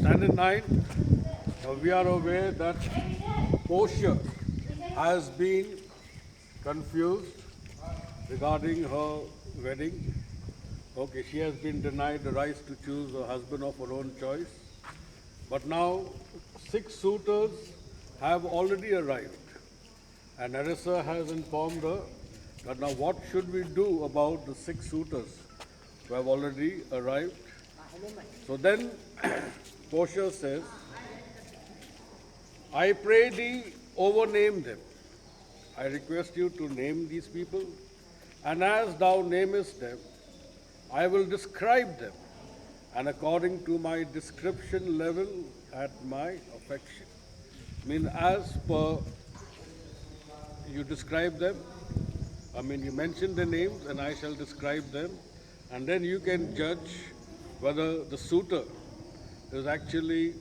Standard 9, we are aware that Portia has been confused regarding her wedding. Okay, she has been denied the right to choose a husband of her own choice. But now 6 suitors have already arrived. And Narissa has informed her that now what should we do about the 6 suitors who have already arrived. So then Portia says, I pray thee overname them. I request you to name these people, and as thou namest them, I will describe them, and according to my description level at my affection. As per you describe them, you mention the names, and I shall describe them, and then you can judge whether the suitor is actually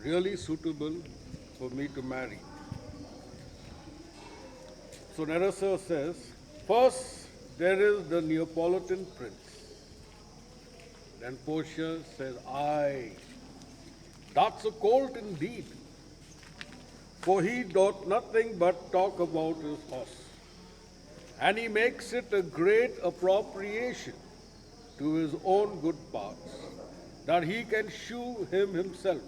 really suitable for me to marry. So Narassa says, first there is the Neapolitan prince. Then Portia says, aye, that's a colt indeed, for he doth nothing but talk about his horse, and he makes it a great appropriation to his own good parts, that he can shew him himself.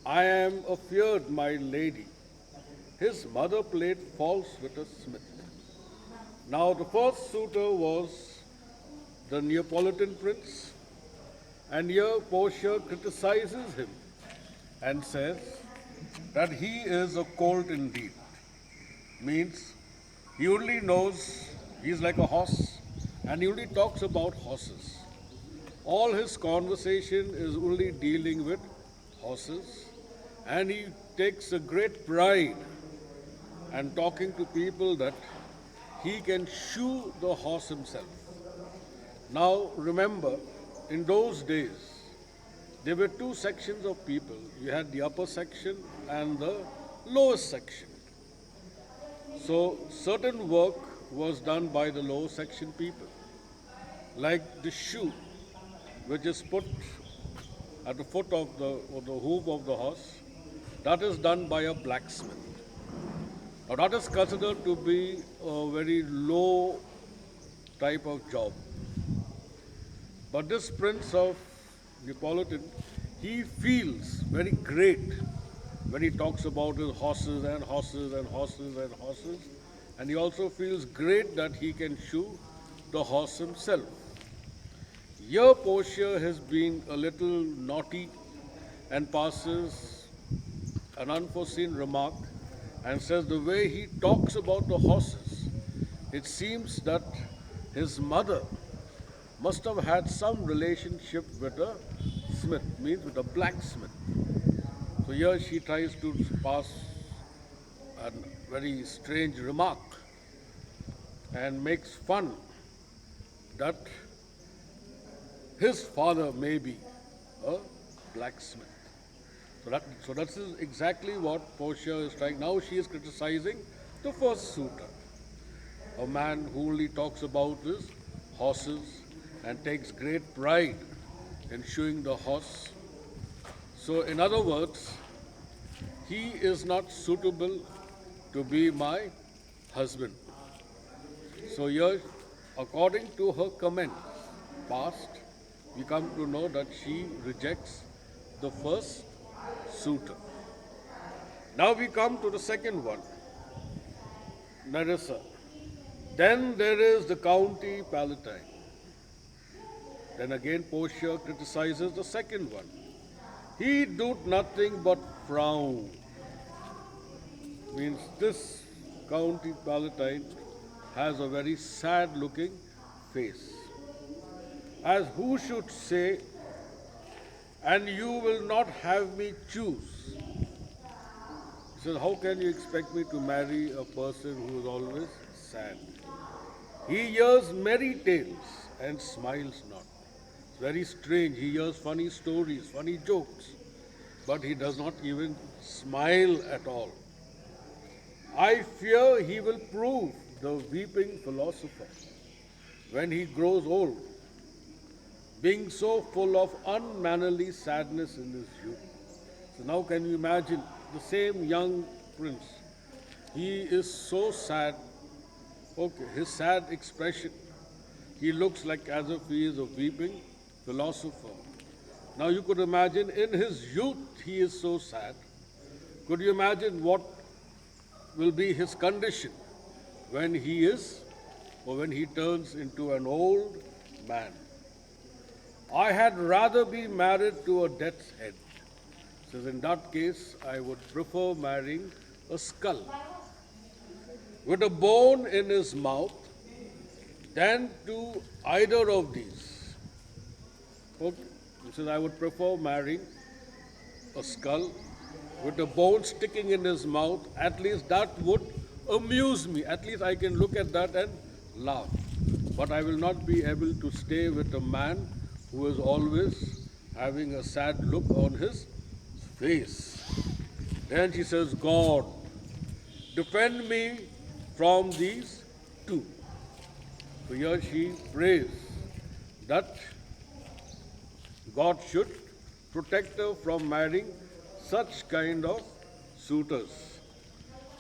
I am afeard, my lady, his mother played false with a smith. Now the first suitor was the Neapolitan prince, and here Portia criticizes him and says that he is a colt indeed. Means he only knows, he's like a horse, and he only talks about horses. All his conversation is only dealing with horses, and he takes a great pride and talking to people that he can shoe the horse himself. Now remember, in those days, there were 2 sections of people. You had the upper section and the lowest section. So certain work was done by the lower section people, like the shoe, which is put at the foot of the hoof of the horse. That is done by a blacksmith. Now that is considered to be a very low type of job. But this prince of Neapolitan, he feels very great when he talks about his horses and horses and horses and horses. And he also feels great that he can shoe the horse himself. Here Portia has been a little naughty and passes an unforeseen remark and says the way he talks about the horses, it seems that his mother must have had some relationship with a smith, means with a blacksmith. So here she tries to pass a very strange remark and makes fun that his father may be a blacksmith. So that is exactly what Portia is trying. Now she is criticizing the first suitor, a man who only talks about his horses and takes great pride in showing the horse. So in other words, he is not suitable to be my husband. So here, according to her comment past, we come to know that she rejects the first suitor. Now we come to the second one, Narissa. Then there is the County Palatine. Then again Portia criticizes the second one. He doth nothing but frown. Means this County Palatine has a very sad looking face. As who should say, and you will not have me choose. He says, how can you expect me to marry a person who is always sad? He hears merry tales and smiles not. It's very strange. He hears funny stories, funny jokes, but he does not even smile at all. I fear he will prove the weeping philosopher when he grows old. being so full of unmannerly sadness in his youth. So now can you imagine the same young prince? He is so sad. Okay, his sad expression. He looks like as if he is a weeping philosopher. Now you could imagine in his youth he is so sad. Could you imagine what will be his condition when he is or when he turns into an old man? I had rather be married to a death's head. Says in that case, I would prefer marrying a skull with a bone in his mouth than to either of these. Okay. He says, I would prefer marrying a skull with a bone sticking in his mouth. At least that would amuse me. At least I can look at that and laugh. But I will not be able to stay with a man who is always having a sad look on his face. Then she says, God, defend me from these two. So here she prays that God should protect her from marrying such kind of suitors.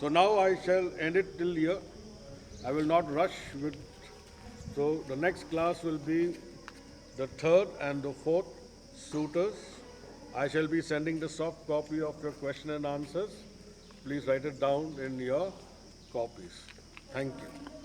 So now I shall end it till here. I will not rush with. So the next class will be the third and the fourth suitors. I shall be sending the soft copy of your question and answers. Please write it down in your copies. Thank you.